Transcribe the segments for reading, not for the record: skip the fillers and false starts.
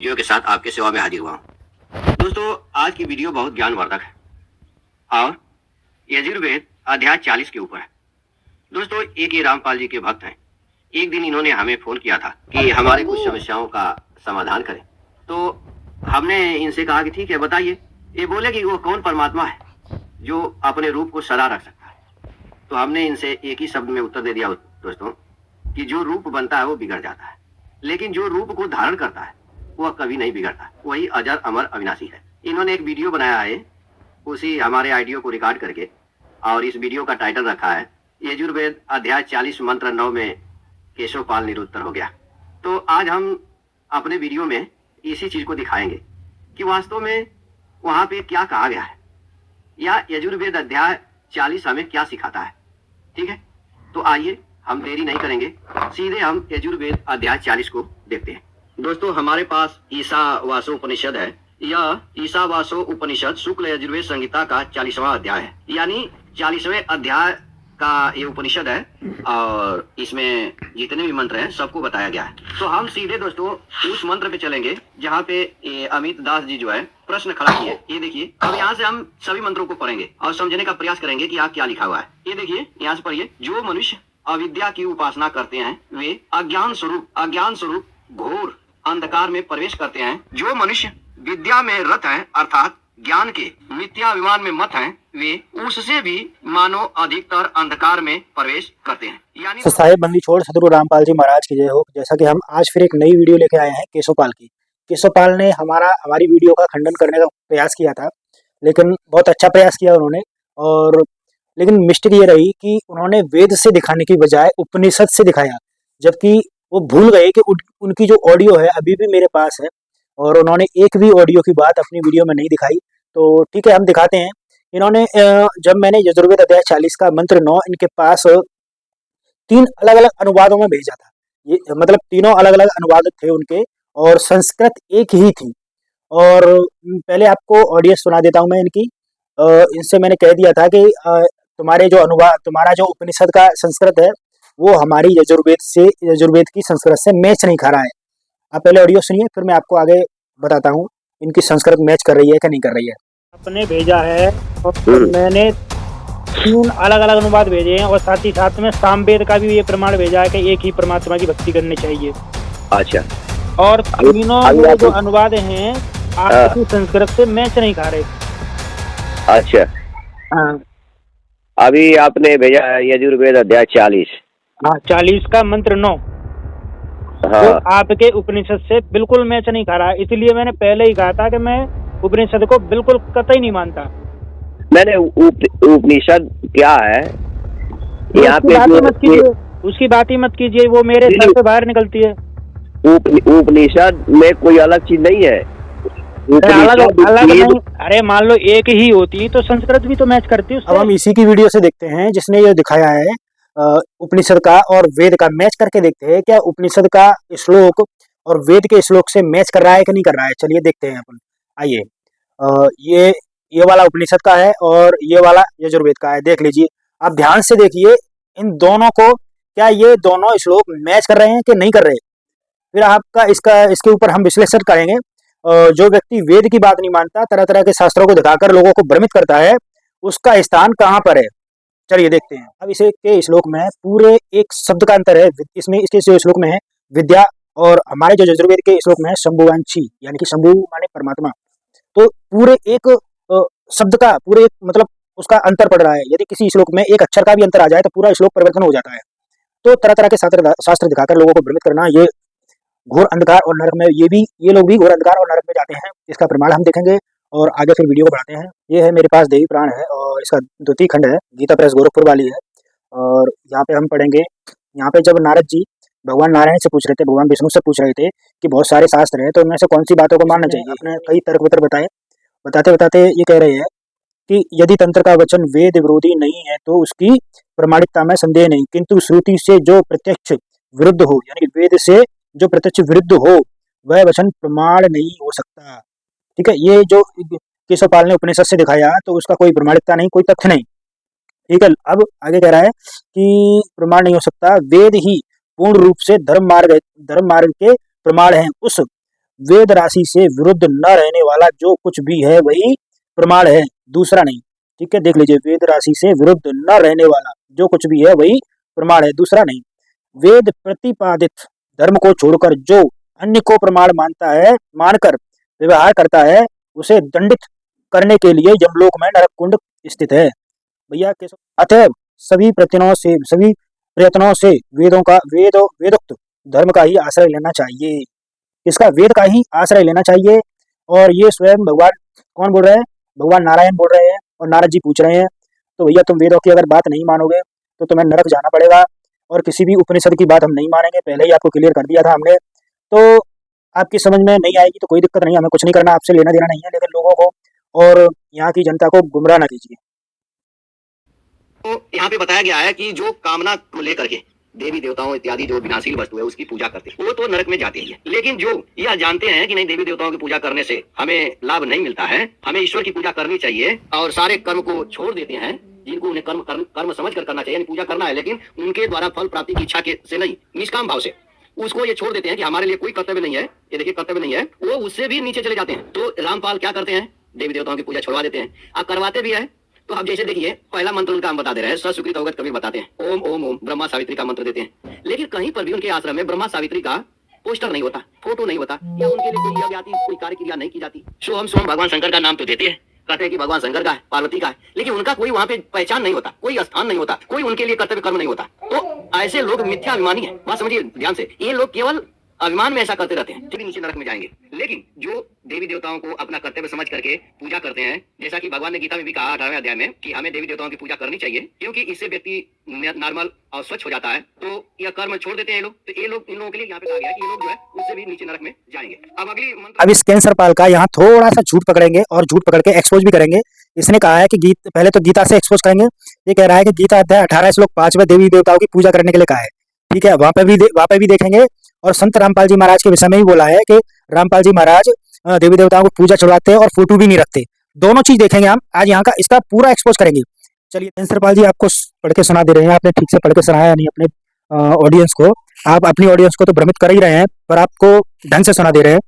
Video के साथ आपके सेवा में हाजिर हुआ हूँ। दोस्तों, आज की वीडियो बहुत ज्ञानवर्धक है और यजुर्वेद अध्याय 40 के ऊपर है। दोस्तों, एक ये रामपाल जी के भक्त हैं। एक दिन इन्होंने हमें फोन किया था कि हमारे कुछ समस्याओं का समाधान करें। तो हमने इनसे कहा कि ठीक है, बताइए। ये बोले कि वो कौन परमात्मा है जो अपने रूप को सदा रख सकता है। तो हमने इनसे एक ही शब्द में उत्तर दे दिया दोस्तों, कि जो रूप बनता है वो बिगड़ जाता है, लेकिन जो रूप को धारण करता है वह कभी नहीं बिगड़ता। वही अजर अमर अविनाशी है। इन्होंने एक वीडियो बनाया है, उसी हमारे आइडियो को रिकॉर्ड करके, और इस वीडियो का टाइटल रखा है यजुर्वेद अध्याय 40 मंत्र 9 में केशवपाल निरुत्तर हो गया। तो आज हम अपने वीडियो में इसी चीज को दिखाएंगे कि वास्तव में वहां पे क्या कहा गया है, या यजुर्वेद अध्याय 40 हमें क्या सिखाता है। ठीक है, तो आइए हम देरी नहीं करेंगे, सीधे हम यजुर्वेद अध्याय 40 को देखते हैं। दोस्तों, हमारे पास ईशावासो उपनिषद है। यह ईशावासो उपनिषद शुक्ल यजुर्वेद संहिता का 40वां अध्याय है, यानी 40वें अध्याय का ये उपनिषद है, और इसमें जितने भी मंत्र हैं सबको बताया गया है। तो हम सीधे दोस्तों उस मंत्र पे चलेंगे जहाँ पे अमित दास जी जो है प्रश्न खड़ा किए। ये देखिए, अब यहाँ से हम सभी मंत्रों को पढ़ेंगे और समझने का प्रयास करेंगे कि यहाँ क्या लिखा हुआ है। ये देखिए, यहाँ से पढ़िए। जो मनुष्य अविद्या की उपासना करते हैं वे अज्ञान स्वरूप घोर अंधकार में प्रवेश करते हैं। जो मनुष्य विद्या में रत हैं, अर्थात ज्ञान के मिथ्याभिमान में मत हैं, वे उससे भी मानो अधिकतर अंधकार में प्रवेश करते हैं। यानी साहेब बंदी छोड़ सदगुरु रामपाल जी महाराज की जय हो। जैसा कि हम आज फिर एक नई वीडियो लेके आए हैं केशवपाल की। केशवपाल ने हमारी वीडियो का खंडन करने का प्रयास किया था, लेकिन बहुत अच्छा प्रयास किया उन्होंने। और लेकिन मिस्टेक ये रही कि उन्होंने वेद से दिखाने की बजाय उपनिषद से दिखाया, जबकि वो भूल गए कि उनकी जो ऑडियो है अभी भी मेरे पास है, और उन्होंने एक भी ऑडियो की बात अपनी वीडियो में नहीं दिखाई। तो ठीक है, हम दिखाते हैं। इन्होंने जब मैंने यजुर्वेद अध्याय 40 का मंत्र 9 इनके पास 3 अलग अलग अनुवादों में भेजा था। ये मतलब तीनों अलग अलग अनुवाद थे उनके, और संस्कृत एक ही थी। और पहले आपको ऑडियो सुना देता हूँ मैं इनकी। इनसे मैंने कह दिया था कि तुम्हारा जो उपनिषद का संस्कृत है वो हमारी यजुर्वेद की संस्कृत से मैच नहीं खा रहा है। आप पहले ऑडियो सुनिए, फिर मैं आपको आगे बताता हूँ इनकी संस्कृत मैच कर रही है कि नहीं कर रही है। आपने भेजा है और मैंने 3 अलग अलग अनुवाद भेजे हैं, और साथ ही साथ में सामवेद का भी ये प्रमाण भेजा है कि एक ही परमात्मा की भक्ति करनी चाहिए। अच्छा, और तीनों जो अनुवाद हैं आपकी संस्कृत से मैच नहीं खा रहे। अच्छा, हाँ, अभी आपने भेजा है यजुर्वेद अध्याय 40। हाँ, 40 का मंत्र 9 हाँ, तो आपके उपनिषद से बिल्कुल मैच नहीं खा रहा है। इसलिए मैंने पहले ही कहा था कि मैं उपनिषद को बिल्कुल कतई नहीं मानता। मैंने उपनिषद क्या है यहाँ पे उसकी बात ही मत कीजिए, वो मेरे सर से बाहर निकलती है। उपनिषद में कोई अलग चीज नहीं है। अलग नहीं। अरे मान लो एक ही होती तो संस्कृत भी तो मैच करती है। अब हम इसी की वीडियो से देखते हैं जिसने ये दिखाया है उपनिषद का और वेद का मैच करके देखते हैं क्या उपनिषद का श्लोक और वेद के श्लोक से मैच कर रहा है कि नहीं कर रहा है। चलिए देखते हैं अपन। आइए, ये वाला उपनिषद का है और ये वाला यजुर्वेद का है। देख लीजिए, आप ध्यान से देखिए इन दोनों को, क्या ये दोनों श्लोक मैच कर रहे हैं कि नहीं कर रहे। फिर आपका इसके ऊपर हम विश्लेषण करेंगे। जो व्यक्ति वेद की बात नहीं मानता, तरह तरह के शास्त्रों को दिखाकर लोगों को भ्रमित करता है, उसका स्थान कहाँ पर है। चलिए देखते हैं। अब इसे के श्लोक में पूरे एक शब्द का अंतर है। इसके श्लोक में है विद्या, और हमारे जो यजुर्वेद के श्लोक में है शंभुवांशी, यानी कि शंभु माने परमात्मा। तो पूरे एक शब्द का पूरे एक मतलब उसका अंतर पड़ रहा है। यदि किसी श्लोक में एक अक्षर का भी अंतर आ जाए तो पूरा श्लोक परिवर्तन हो जाता है। तो तरह तरह के शास्त्र दिखाकर लोगों को भ्रमित करना, ये घोर अंधकार और नरक में ये लोग भी घोर अंधकार और नरक में जाते हैं। इसका प्रमाण हम देखेंगे और आगे फिर वीडियो को बढ़ाते हैं। ये है मेरे पास देवी पुराण है, और इसका 2 खंड है, गीता प्रेस गोरखपुर वाली है। और यहाँ पे हम पढ़ेंगे। यहाँ पे जब नारद जी भगवान नारायण से पूछ रहे थे, भगवान विष्णु से पूछ रहे थे कि बहुत सारे शास्त्र हैं तो उनमें से कौन सी बातों को मानना चाहिए। आपने कई तर्क वितर्क बताए। बताते बताते ये कह रहे हैं कि यदि तंत्र का वचन वेद विरोधी नहीं है तो उसकी प्रमाणिकता में संदेह नहीं, किंतु श्रुति से जो प्रत्यक्ष विरुद्ध हो, यानी वेद से जो प्रत्यक्ष विरुद्ध हो, वह वचन प्रमाण नहीं हो सकता। ठीक है, ये जो केशवपाल ने उपनिषद से दिखाया तो उसका कोई प्रमाणिकता नहीं, कोई तथ्य नहीं। ठीक है, अब आगे कह रहा है कि प्रमाण नहीं हो सकता, वेद ही पूर्ण रूप से धर्म मार्ग के प्रमाण हैं। उस वेद राशि से विरुद्ध न रहने वाला जो कुछ भी है वही प्रमाण है, दूसरा नहीं। ठीक है, देख लीजिए, वेद राशि से विरुद्ध न रहने वाला जो कुछ भी है वही प्रमाण है, दूसरा नहीं। वेद प्रतिपादित धर्म को छोड़कर जो अन्य को प्रमाण मानकर व्यवहार करता है उसे दंडित करने के लिए यमलोक में नरक कुंड स्थित है। भैया अतः सभी प्रयत्नों से वेदोक्त धर्म का ही आश्रय लेना चाहिए। इसका वेद का ही आश्रय लेना चाहिए। और ये स्वयं भगवान कौन बोल रहे हैं? भगवान नारायण बोल रहे हैं और नारद जी पूछ रहे हैं। तो भैया तुम वेदों की अगर बात नहीं मानोगे तो तुम्हें नरक जाना पड़ेगा और किसी भी उपनिषद की बात हम नहीं मानेंगे, पहले ही आपको क्लियर कर दिया था हमने। तो आपकी समझ में नहीं आएगी तो कोई दिक्कत नहीं, हमें कुछ नहीं करना, आपसे लेना देना नहीं है, लेकिन लोगों को और यहाँ की जनता को गुमराह ना कीजिए। तो यहाँ पे बताया गया है कि जो कामना को लेकर के देवी देवताओं इत्यादि जो विनाशील वस्तु है उसकी पूजा करते हैं वो तो नरक में जाते ही है, लेकिन जो यह जानते हैं कि नहीं देवी देवताओं की पूजा करने से हमें लाभ नहीं मिलता है, हमें ईश्वर की पूजा करनी चाहिए और सारे कर्म को छोड़ देते हैं जिनको उन्हें कर्म समझ कर करना चाहिए, पूजा करना है, लेकिन उनके द्वारा फल प्राप्ति की इच्छा से नहीं, निष्काम भाव से उसको ये छोड़ देते हैं कि हमारे लिए कोई कर्तव्य नहीं है, ये देखिए कर्तव्य नहीं है, वो उससे भी नीचे चले जाते हैं। तो रामपाल क्या करते हैं? देवी देवताओं की पूजा छुड़वा देते हैं। आप करवाते भी है तो आप जैसे देखिए पहला मंत्र उनका हम बता दे रहे हैं, ससुकृत अवगत कबीर बताते हैं, ओम ओम ओम, ब्रह्मा सावित्री का मंत्र देते हैं, लेकिन कहीं पर भी उनके आश्रम में ब्रह्मा सावित्री का पोस्टर नहीं होता, फोटो नहीं होता, या उनके लिए कोई यज्ञ आती, कोई कार्य क्रिया नहीं की जाती। सोहम भगवान शंकर का नाम तो देते हैं, कहते हैं कि भगवान शंकर का है, पार्वती का है, लेकिन उनका कोई वहाँ पे पहचान नहीं होता, कोई स्थान नहीं होता, कोई उनके लिए कर्तव्य कर्म नहीं होता। तो ऐसे लोग मिथ्या अभिमानी है, बात समझिए ध्यान से, ये लोग केवल अभिमान में ऐसा करते रहते हैं, नीचे नरक में जाएंगे। लेकिन जो देवी देवताओं को अपना कर्तव्य समझ करके पूजा करते हैं, जैसा कि भगवान ने गीता में भी कहा 18वें अध्याय में कि हमें देवी देवताओं की पूजा करनी चाहिए क्योंकि इससे व्यक्ति नॉर्मल और स्वच्छ हो जाता है, तो यह कर्म छोड़ देते हैं लोग। तो ये लोग, इन लोगों के लिए यहाँ पे कहा गया कि ये लोग जो है उससे भी नीचे नरक में जाएंगे। अब अगली अब इस कैंसर पाल का यहाँ थोड़ा सा झूठ पकड़ेंगे और झूठ पकड़ के एक्सपोज भी करेंगे। इसने कहा है कि पहले तो गीता से एक्सपोज करेंगे। ये कह रहा है कि गीता अध्याय 18 श्लोक 5 में देवी देवताओं की पूजा करने के लिए कहा है। ठीक है, वहां पे भी देखेंगे। और संत रामपाल जी महाराज के विषय में भी बोला है कि रामपाल जी महाराज देवी देवताओं को पूजा छुड़वाते हैं और फोटो भी नहीं रखते। दोनों चीज देखेंगे हम आज, यहाँ का इसका पूरा एक्सपोज करेंगे। चलिए कैंसरपाल जी आपको पढ़ के सुना दे रहे हैं, आपने ठीक से पढ़ के सुनाया नहीं अपने ऑडियंस को, आप अपनी ऑडियंस को तो भ्रमित कर ही रहे हैं पर आपको ढंग से सुना दे रहे हैं।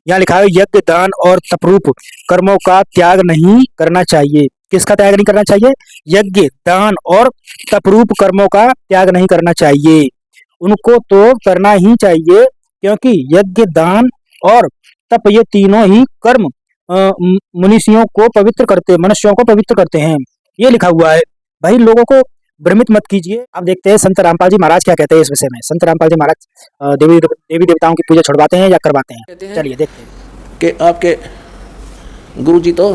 यहाँ लिखा है यज्ञ दान और तपरूप कर्मों का त्याग नहीं करना चाहिए। किसका त्याग नहीं करना चाहिए? यज्ञ दान और तपरूप कर्मों का त्याग नहीं करना चाहिए, उनको तो करना ही चाहिए क्योंकि यज्ञ दान और तप ये तीनों ही कर्म मनुष्यों को पवित्र करते हैं, ये लिखा हुआ है। भाई लोगों को भ्रमित मत कीजिए। अब देखते हैं संत रामपाल जी महाराज क्या कहते हैं इस विषय में। संत रामपाल जी महाराज देवी देवताओं की पूजा छुड़वाते हैं या करवाते हैं? चलिए देखते हैं कि आपके गुरु जी तो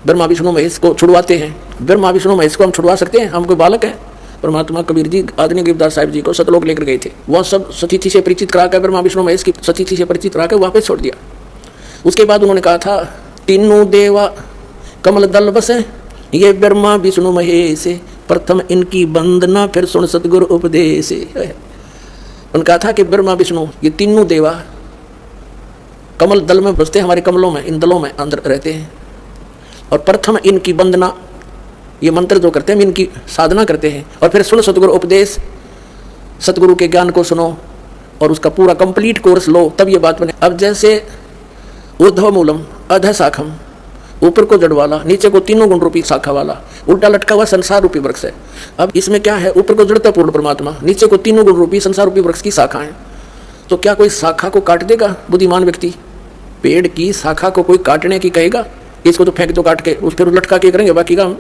ब्रह्मा विष्णु महेश को छुड़वाते हैं। ब्रह्मा विष्णु महेश को हम छुड़वा सकते हैं? हम कोई बालक है? परमात्मा कबीर जी आदरणीय गिरदास साहिब जी को सतलोक लेकर गए थे, वह सब सतीथि से परिचित कराकर ब्रह्मा विष्णु महेश की सतीथि से परिचित कराकर वापस छोड़ दिया। उसके बाद उन्होंने कहा था तीनों देवा कमल दल बसे, ये ब्रह्मा विष्णु महेश, प्रथम इनकी वंदना फिर सुन सतगुरु उपदेश। उन्होंने कहा था कि ब्रह्मा विष्णु ये तीनों देवा कमल दल में बसते, हमारे कमलों में, इन दलों में अंदर रहते हैं, और प्रथम इनकी वंदना, ये मंत्र जो करते हैं इनकी साधना करते हैं, और फिर सुन सतगुरु उपदेश, सतगुरु के ज्ञान को सुनो और उसका पूरा कंप्लीट कोर्स लो, तब ये बात बने। अब जैसे ऊर्ध्व मूलम अधः शाखम, ऊपर को जड़ वाला, नीचे को तीनों गुण रूपी शाखा वाला, उल्टा लटका हुआ संसार रूपी वृक्ष है। अब इसमें क्या है? ऊपर को जड़ता पूर्ण परमात्मा, नीचे को तीनों गुण रूपी संसार रूपी वृक्ष की शाखा है। तो क्या कोई शाखा को काट देगा बुद्धिमान व्यक्ति? पेड़ की शाखा को कोई काटने की कहेगा? इसको तो फेंक दो काट के, उस फिर लटका के करेंगे बाकी काम।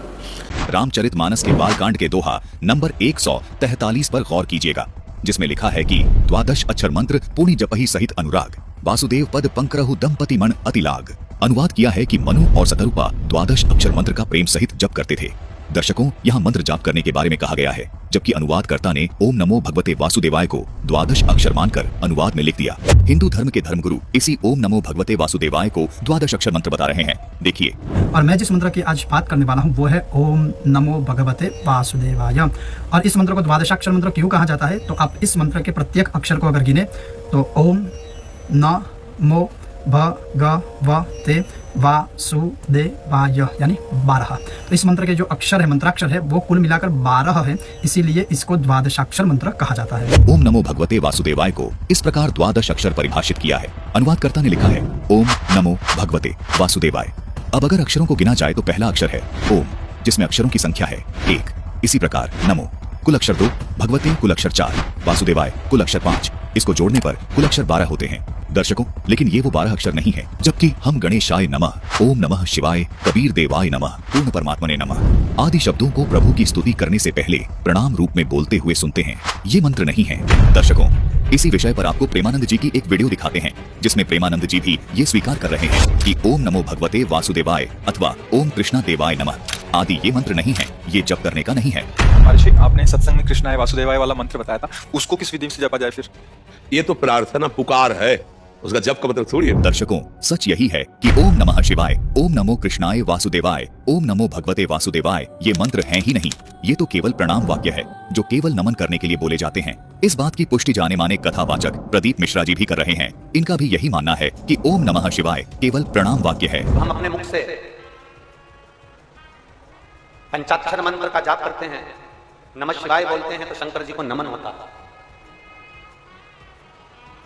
रामचरितमानस के बालकांड के दोहा नंबर 143 पर गौर कीजिएगा, जिसमें लिखा है कि द्वादश अक्षर मंत्र पुनि जपहि सहित अनुराग, वासुदेव पद पंकरहु दंपति मन अतिलाग। अनुवाद किया है कि मनु और सतरूपा द्वादश अक्षर मंत्र का प्रेम सहित जप करते थे। दर्शकों, यहाँ मंत्र जाप करने के बारे में कहा गया है, जबकि अनुवादकर्ता ने ओम नमो भगवते वासुदेवाय को द्वादश अक्षर मानकर अनुवाद में लिख दिया। हिंदू धर्म के धर्मगुरु इसी ओम नमो भगवते वासुदेवाय को द्वादश अक्षर मंत्र बता रहे हैं, देखिए। और मैं जिस मंत्र की आज बात करने वाला हूँ वो है ओम नमो भगवते वासुदेवाय। और इस मंत्र को द्वादशाक्षर मंत्र क्यों कहा जाता है? तो आप इस मंत्र के प्रत्येक अक्षर को अगर गिने तो ओम, न, मो, भगवते वासुदेवाय यानी 12। तो इस मंत्र के जो अक्षर है, मंत्राक्षर है, वो कुल मिलाकर 12 है, इसीलिए इसको द्वादशाक्षर मंत्र कहा जाता है। ओम नमो भगवते वासुदेवाय को इस प्रकार द्वादश अक्षर परिभाषित किया है। अनुवादकर्ता ने लिखा है ओम नमो भगवते वासुदेवाय। अब अगर अक्षरों को गिना जाए तो पहला अक्षर है ओम, जिसमें अक्षरों की संख्या है 1। इसी प्रकार नमो कुल अक्षर 2, भगवते कुल अक्षर 4, वासुदेवाय कुल अक्षर 5। इसको जोड़ने पर कुल अक्षर 12 होते हैं दर्शकों। लेकिन ये वो 12 अक्षर नहीं है, जबकि हम गणेशाय नमः, ओम नमः शिवाय, कबीर देवाय नमः, पूर्ण परमात्मने नमः आदि शब्दों को प्रभु की स्तुति करने से पहले प्रणाम रूप में बोलते हुए सुनते हैं। ये मंत्र नहीं है दर्शकों। इसी विषय पर आपको प्रेमानंद जी की एक वीडियो दिखाते हैं, जिसमें प्रेमानंद जी भी ये स्वीकार कर रहे हैं कि ओम नमो भगवते वासुदेवाय अथवा ओम कृष्णा देवाय नमः आदि ये मंत्र नहीं है, ये जप करने का नहीं है। महर्षि, आपने सत्संग में कृष्णाय वासुदेवाय वाला मंत्र बताया था, उसको किस विधि से जपा जाए फिर? ये तो प्रार्थना पुकार है, उसका जप का मतलब थोड़ी है। दर्शकों, सच यही है कि ओम नमः शिवाय, ओम नमो कृष्णाय वासुदेवाय, ओम नमो भगवते वासुदेवाय ये मंत्र हैं ही नहीं। ये तो केवल प्रणाम वाक्य है, जो केवल नमन करने के लिए बोले जाते हैं। इस बात की पुष्टि जाने माने कथावाचक प्रदीप मिश्रा जी भी कर रहे हैं। इनका भी यही मानना है कि ओम नमः शिवाय केवल प्रणाम वाक्य है। हम अपने मुख से पंचाक्षर मंत्र का जाप करते हैं, नमः शिवाय बोलते हैं तो शंकर जी को नमन होता है।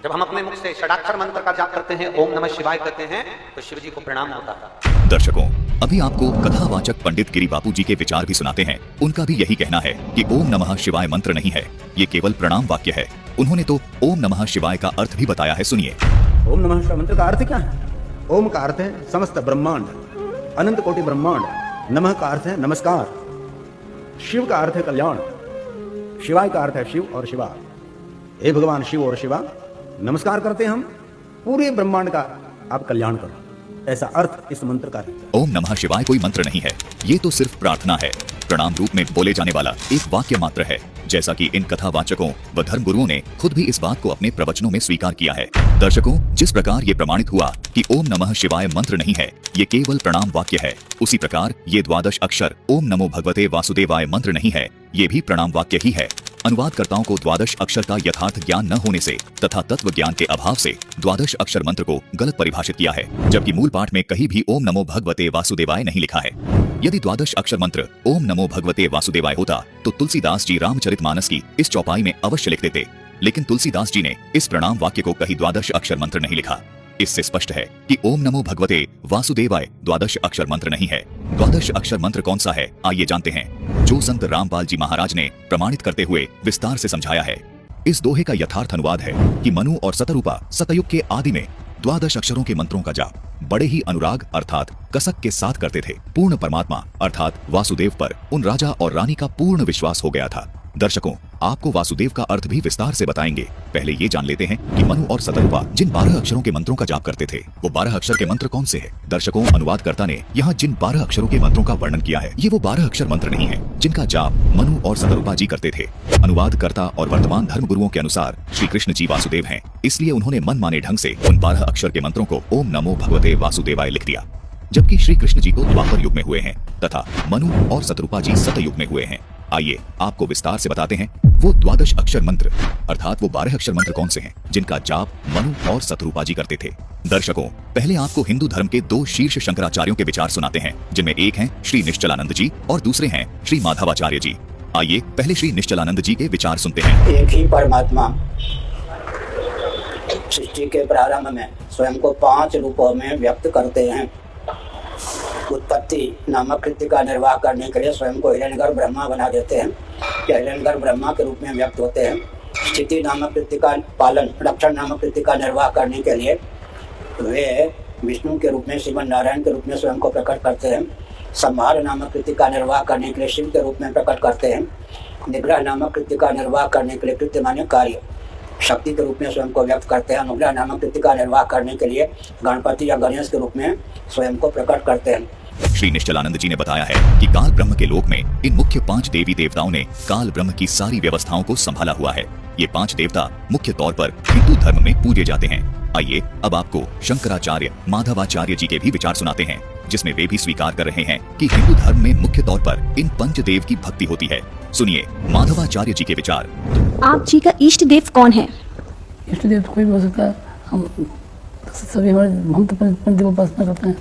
जब हम अपने मुख से षडाक्षर मंत्र का जाप करते हैं, ओम नमः शिवाय कहते हैं, तो शिव जी को प्रणाम होता है। दर्शकों, अभी आपको कथावाचक पंडित गिरी बापू जी के विचार भी सुनाते हैं। उनका भी यही कहना है कि ओम नमः शिवाय मंत्र नहीं है, ये केवल प्रणाम वाक्य है। उन्होंने तो ओम नमः शिवाय का अर्थ भी बताया है, सुनिए। ओम नमः शिवाय मंत्र का अर्थ क्या है? ओम का अर्थ है समस्त ब्रह्मांड, अनंत कोटि ब्रह्मांड। नमः का अर्थ है नमस्कार। शिव का अर्थ है कल्याण। शिवाय का अर्थ है शिव और शिवा। हे भगवान शिव और शिवा, नमस्कार करते हम, पूरे ब्रह्मांड का आप कल्याण करो, ऐसा अर्थ इस मंत्र का है। ओम नमः शिवाय कोई मंत्र नहीं है, ये तो सिर्फ प्रार्थना है, प्रणाम रूप में बोले जाने वाला एक वाक्य मात्र है, जैसा कि इन कथावाचकों व धर्म गुरुओं ने खुद भी इस बात को अपने प्रवचनों में स्वीकार किया है। दर्शकों, जिस प्रकार ये प्रमाणित हुआ कि ओम नमः शिवाय मंत्र नहीं है, ये केवल प्रणाम वाक्य है, उसी प्रकार ये द्वादश अक्षर ओम नमो भगवते वासुदेवाय मंत्र नहीं है, ये भी प्रणाम वाक्य ही है। अनुवादकर्ताओं को द्वादश अक्षर का यथार्थ ज्ञान न होने से तथा तत्व ज्ञान के अभाव से द्वादश अक्षर मंत्र को गलत परिभाषित किया है, जबकि मूल पाठ में कहीं भी ओम नमो भगवते वासुदेवाय नहीं लिखा है। यदि द्वादश अक्षर मंत्र ओम नमो भगवते वासुदेवाय होता तो तुलसीदास जी रामचरितमानस की इस चौपाई में अवश्य लिख देते, लेकिन तुलसीदास जी ने इस प्रणाम वाक्य को कहीं द्वादश अक्षर मंत्र नहीं लिखा। इससे स्पष्ट है कि ओम नमो भगवते वासुदेवाय द्वादश अक्षर मंत्र नहीं है। द्वादश अक्षर मंत्र कौन सा है, आइए जानते हैं, जो संत रामपाल जी महाराज ने प्रमाणित करते हुए विस्तार से समझाया है। इस दोहे का यथार्थ अनुवाद है कि मनु और सतरूपा सतयुग के आदि में द्वादश अक्षरों के मंत्रों का जाप बड़े ही अनुराग अर्थात कसक के साथ करते थे। पूर्ण परमात्मा अर्थात वासुदेव पर उन राजा और रानी का पूर्ण विश्वास हो गया था। दर्शकों, आपको वासुदेव का अर्थ भी विस्तार से बताएंगे। पहले ये जान लेते हैं कि मनु और सतरूपा जिन 12 अक्षरों के मंत्रों का जाप करते थे, वो 12 अक्षर के मंत्र कौन से हैं? दर्शकों, अनुवादकर्ता ने यहाँ जिन 12 अक्षरों के मंत्रों का वर्णन किया है, ये वो 12 अक्षर मंत्र नहीं है जिनका जाप मनु और सतरूपा जी करते थे। अनुवादकर्ता और वर्तमान धर्म गुरुओं के अनुसार श्री कृष्ण जी वासुदेव हैं, इसलिए उन्होंने मनमाने ढंग से उन 12 अक्षर के मंत्रों को ओम नमो भगवते वासुदेवाय लिख दिया, जबकि श्री कृष्ण जी तो द्वापर युग में हुए हैं तथा मनु और सतरूपा जी सतयुग में हुए हैं। आइए आपको विस्तार से बताते हैं वो द्वादश अक्षर मंत्र अर्थात वो 12 अक्षर मंत्र कौन से हैं जिनका जाप मनु और सतरूपा जी करते थे। दर्शकों, पहले आपको हिंदू धर्म के 2 शीर्ष शंकराचार्यों के विचार सुनाते हैं, जिनमें एक हैं श्री निश्चलानंद जी और दूसरे हैं श्री माधवाचार्य जी। आइए पहले श्री निश्चलानंद जी के विचार सुनते हैं। एक ही परमात्मा सृष्टि के प्रारंभ में स्वयं को 5 रूपों में व्यक्त करते हैं। उत्पत्ति नामक कृत्य का निर्वाह करने के लिए स्वयं को हिरण्यगर्भ ब्रह्मा बना देते हैं, या हिरण्यगर्भ ब्रह्मा के रूप में व्यक्त होते हैं। स्थिति नामक कृत्य का पालन, रक्षण नामक कृत्य का निर्वाह करने के लिए वे विष्णु के रूप में, श्रीमन नारायण के रूप में स्वयं को प्रकट करते हैं। संहार नामक कृत्य का निर्वाह करने के लिए शिव के रूप में प्रकट करते हैं। निग्रह नामक कृत्य का निर्वाह करने के लिए, कृत्य माने कार्य, शक्ति के रूप में स्वयं को व्यक्त करते हैं। अनुग्रह नामक कृत्य का निर्वाह करने के लिए गणपति या गणेश के रूप में स्वयं को प्रकट करते हैं। श्री निश्चलानंद जी ने बताया है कि काल ब्रह्म के लोक में इन मुख्य 5 देवी देवताओं ने काल ब्रह्म की सारी व्यवस्थाओं को संभाला हुआ है। ये 5 देवता मुख्य तौर पर हिंदू धर्म में पूजे जाते हैं। आइए अब आपको शंकराचार्य माधवाचार्य जी के भी विचार सुनाते हैं, जिसमें वे भी स्वीकार कर रहे हैं कि हिंदू धर्म में मुख्य तौर पर इन पंचदेव की भक्ति होती है। सुनिए माधवाचार्य जी के विचार। आप जी का इष्ट देव कौन है? इष्ट देव तो कोई भी हो सकता है। हम सभी हमारे हम तो पंच देव उपासना करते हैं,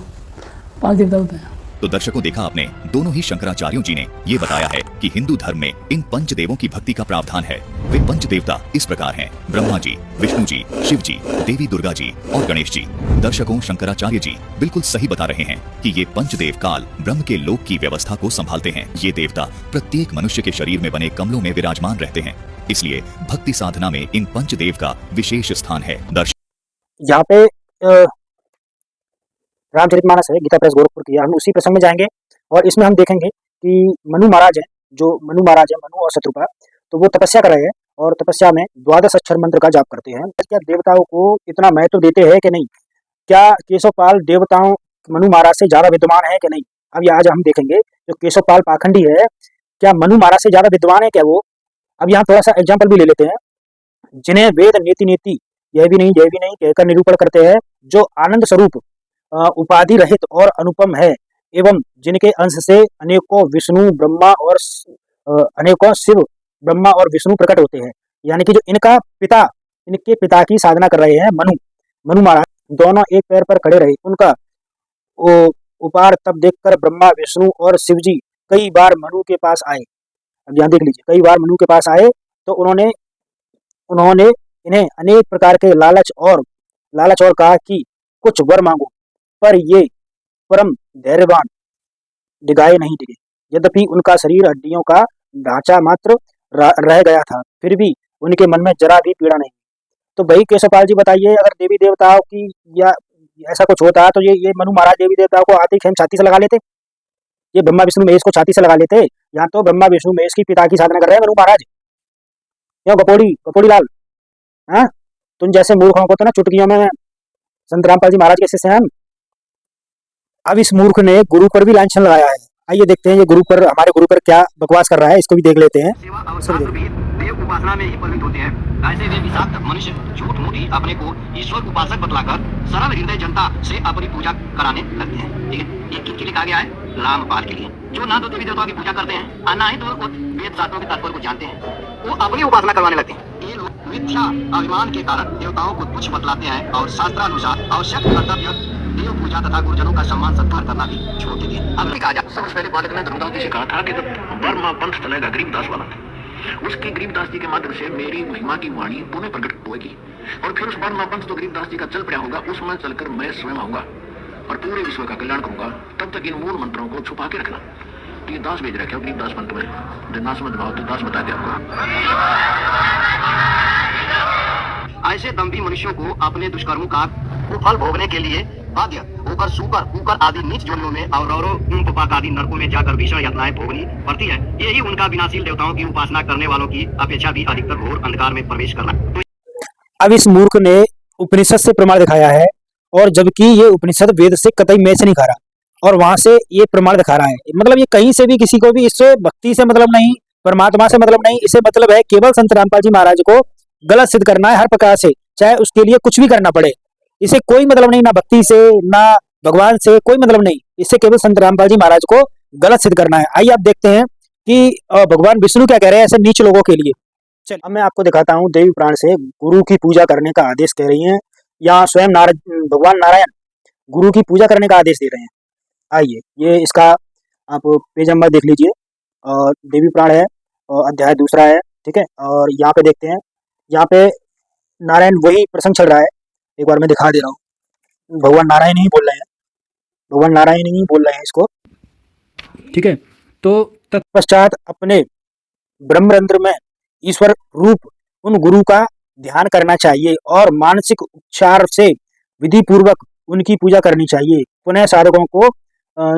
5 देवता होते हैं। तो दर्शकों, देखा आपने, दोनों ही शंकराचार्यों जी ने ये बताया है कि हिंदू धर्म में इन पंच देवों की भक्ति का प्रावधान है। वे पंच देवता इस प्रकार हैं: ब्रह्मा जी, विष्णु जी, शिव जी, देवी दुर्गा जी और गणेश जी। दर्शकों, शंकराचार्य जी बिल्कुल सही बता रहे हैं कि ये पंचदेव काल ब्रह्म के लोक की व्यवस्था को संभालते हैं। ये देवता प्रत्येक मनुष्य के शरीर में बने कमलों में विराजमान रहते हैं, इसलिए भक्ति साधना में इन पंचदेव का विशेष स्थान है। यहाँ पे रामचरितमानस है, गीता प्रेस गोरखपुर की, हम उसी प्रसंग में जाएंगे और इसमें हम देखेंगे कि मनु महाराज है, जो मनु महाराज है, मनु और शत्रुपा, तो वो तपस्या कर रहे हैं और तपस्या में 12 अक्षर मंत्र का जाप करते हैं। क्या देवताओं को इतना महत्व देते हैं कि नहीं? क्या केशवपाल देवताओं मनु महाराज से ज्यादा विद्वान है कि नहीं? अब ये आज हम देखेंगे। जो केशवपाल पाखंडी है, क्या मनु महाराज से ज्यादा विद्वान है क्या वो? अब यहाँ थोड़ा सा एग्जाम्पल भी ले लेते हैं। जिन्हें वेद नीति यह भी नहीं कहकर निरूपण करते हैं, जो आनंद स्वरूप उपाधि रहित और अनुपम है, एवं जिनके अंश से अनेकों विष्णु ब्रह्मा और अनेकों शिव ब्रह्मा और विष्णु प्रकट होते हैं। यानी कि जो इनके पिता की साधना कर रहे हैं मनु महाराज, दोनों एक पैर पर खड़े रहे। उनका उपार तब देखकर ब्रह्मा विष्णु और शिव जी कई बार मनु के पास आए। अब यहाँ देख लीजिए, कई बार मनु के पास आए तो उन्होंने इन्हें अनेक प्रकार के लालच और कहा कि कुछ वर मांगो, पर ये परम धैर्यवान डिगाए नहीं डिगे। यद्यपि उनका शरीर हड्डियों का ढांचा मात्र रह गया था, फिर भी उनके मन में जरा भी पीड़ा नहीं। तो भाई केशवपाल जी बताइए, अगर देवी देवताओं की या ऐसा कुछ होता तो ये मनु महाराज देवी देवताओं को आते खेम छाती से लगा लेते? ये ब्रह्मा विष्णु महेश को छाती से लगा लेते? यहाँ तो ब्रह्मा विष्णु महेश की पिता की साधना कर रहे हैं मनु महाराज। क्यों गपोड़ी लाल, हाँ, तुम जैसे मूर्खों को तो ना चुटकियों में संत रामपाल जी महाराज के शिष्य हैं हम। अब इस मूर्ख ने गुरु पर भी लांछन लगाया है। आइए देखते हैं ये हमारे गुरु पर क्या बकवास कर रहा है, इसको भी देख लेते हैं। देव उपासना में ही परिणत होते हैं। ऐसे वे विषाक्त मनुष्य झूठ मूठी अपने को ईश्वर उपासक बतलाकर सरल हृदय जनता से अपनी पूजा कराने लगते हैं। ठीक है, ये किसके लिए कहा गया है? रामपाल के लिए, जो ना तो देवी देवताओं की पूजा करते हैं और ना ही तो वेद शास्त्रों के तात्पर्य को जानते हैं, वो अपनी उपासना करवाने लगते हैं। ये लोग मिथ्या अभिमान के कारण देवताओं को तुच्छ बतलाते हैं और शास्त्रानुसार आवश्यक कर्तव्य देव पूजा तथा गुरुजनों का सम्मान सत्कार करना भी छोड़ देते हैं। अब कहा जाए, सबसे पहले बालक ने धर्मदास से कहा था कि जब वर्मा पंथ चलेगा गरीबदास वाला, उसके गरीबदास जी के माध्यम से मेरी महिमा की वाणी पुनः प्रकट होगी, और फिर उस वर्मा पंथ तो गरीबदास जी का चल पड़ा होगा, उसमें चलकर मैं स्वयं आऊंगा और पूरे विश्व का कल्याण करूंगा। तब तक इन मूल मंत्रों को छुपा के रखना। तो ये दास भेज रखे गरीबदास पंथ में, जो ना समझ पाओ तो दास बता दे आपको। ऐसे दम्भी मनुष्यों को अपने दुष्कर्मों का फल भोगने के लिए बाध्य होकर सूकर कुकर आदि नीच जोनियों में और आदि नरकों में जाकर भीषण यातनाएं भोगनी पड़ती है। यही उनका विनाशील देवताओं की उपासना करने वालों की अपेक्षा भी अधिकतर घोर अंधकार में प्रवेश करना। अब इस मूर्ख ने उपनिषद से प्रमाण दिखाया है, और जबकि ये उपनिषद वेद से कतई मैच नहीं खा रहा, और वहां से ये प्रमाण दिखा रहा है। मतलब ये कहीं से भी किसी को भी इससे भक्ति से मतलब नहीं, परमात्मा से मतलब नहीं, इसे मतलब है केवल संत रामपाल जी महाराज को गलत सिद्ध करना है हर प्रकार से, चाहे उसके लिए कुछ भी करना पड़े। इसे कोई मतलब नहीं, ना भक्ति से ना भगवान से कोई मतलब नहीं, इससे केवल संत रामपाल जी महाराज को गलत सिद्ध करना है। आइए आप देखते हैं कि भगवान विष्णु क्या कह रहे हैं ऐसे नीच लोगों के लिए। चल अब मैं आपको दिखाता हूँ, देवी प्राण से गुरु की पूजा करने का आदेश कह रही हैं। यहाँ स्वयं भगवान नारायण गुरु की पूजा करने का आदेश दे रहे हैं। आइए, ये इसका आप पेज नंबर देख लीजिए, और देवी प्राण है और अध्याय 2 है। ठीक है, और यहाँ पे देखते हैं, यहाँ पे नारायण वही प्रसंग चल रहा है। एक बार मैं दिखा दे रहा हूँ, भगवान नारायण ही बोल रहे हैं, भगवान नारायण ही बोल रहे हैं इसको। ठीक है, तो तत्पश्चात अपने ब्रह्मरंध्र में ईश्वर रूप उन गुरु का ध्यान करना चाहिए और मानसिक उपचार से विधि पूर्वक उनकी पूजा करनी चाहिए। पुनः साधकों को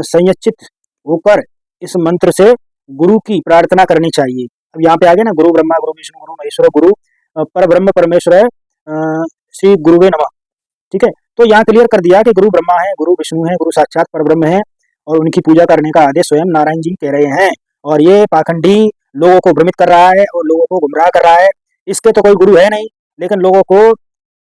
संयचित होकर इस मंत्र से गुरु की प्रार्थना करनी चाहिए। अब यहाँ पे आगे ना, गुरु ब्रह्मा गुरु विष्णु गुरु महेश्वर गुरु पर ब्रह्म परमेश्वर है श्री गुरुवे नमः। ठीक है, तो यहाँ क्लियर कर दिया कि गुरु ब्रह्मा है, गुरु विष्णु है, गुरु साक्षात परब्रह्म है, और उनकी पूजा करने का आदेश स्वयं नारायण जी कह रहे हैं। और ये पाखंडी लोगों को भ्रमित कर रहा है और लोगों को गुमराह कर रहा है। इसके तो कोई गुरु है नहीं, लेकिन लोगों को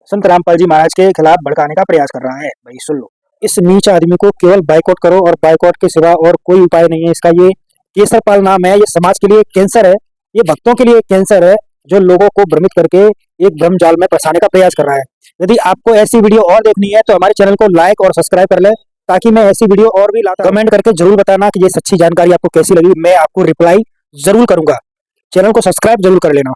संत रामपाल जी महाराज के खिलाफ भड़काने का प्रयास कर रहा है। भाई सुन लो, इस नीच आदमी को केवल बाइकआउट करो, और बाइकआउट के सिवा और कोई उपाय नहीं है इसका। ये केसरपाल नाम है, ये समाज के लिए कैंसर है, ये भक्तों के लिए कैंसर है, जो लोगों को भ्रमित करके एक भ्रम जाल में फंसाने का प्रयास कर रहा है। यदि आपको ऐसी वीडियो और देखनी है तो हमारे चैनल को लाइक और सब्सक्राइब कर ले, ताकि मैं ऐसी वीडियो और भी लाता। कमेंट करके जरूर बताना कि ये सच्ची जानकारी आपको कैसी लगी, मैं आपको रिप्लाई जरूर करूंगा। चैनल को सब्सक्राइब जरूर कर लेना।